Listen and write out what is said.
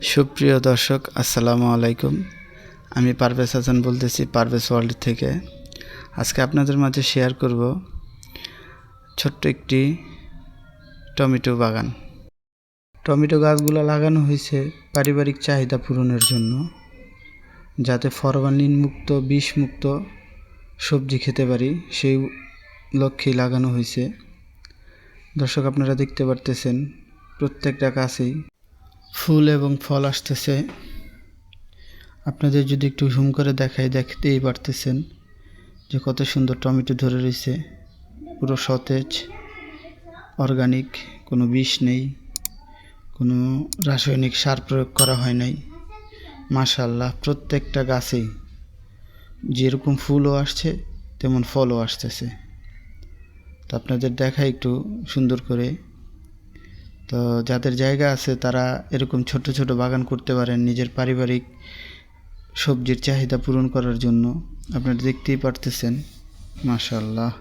সুপ্রিয় দর্শক, আসসালামু আলাইকুম। আমি পারভেজ হাসান বলতেছি পারভেজ ওয়ার্ল্ড থেকে। আজকে আপনাদের মাঝে শেয়ার করব ছোট্ট একটি টমেটো বাগান। টমেটো গাছগুলো লাগানো হয়েছে পারিবারিক চাহিদা পূরণের জন্য, যাতে ফরমালিন মুক্ত বিষমুক্ত সবজি খেতে পারি, সেই লক্ষ্যেই লাগানো হয়েছে। দর্শক, আপনারা দেখতে পারতেছেন প্রত্যেকটা গাছেই ফুল এবং ফল আসতেছে। আপনাদের যদি একটু জুম করে দেখাই, দেখতেই পারতেছেন যে কত সুন্দর টমেটো ধরে রয়েছে, পুরো সতেজ, অর্গানিক, কোনো বিষ নেই, কোনো রাসায়নিক সার প্রয়োগ করা হয় নাই। মাশাআল্লাহ, প্রত্যেকটা গাছেই যেরকম ফুলও আসছে তেমন ফলও আসতেছে। তো আপনাদের দেখাই একটু সুন্দর করে। তো যাদের জায়গা আছে তারা এরকম ছোট ছোট বাগান করতে পারেন নিজের পারিবারিক সবজির চাহিদা পূরণ করার জন্য। আপনারা দেখতেই পারতেছেন, মাশাআল্লাহ।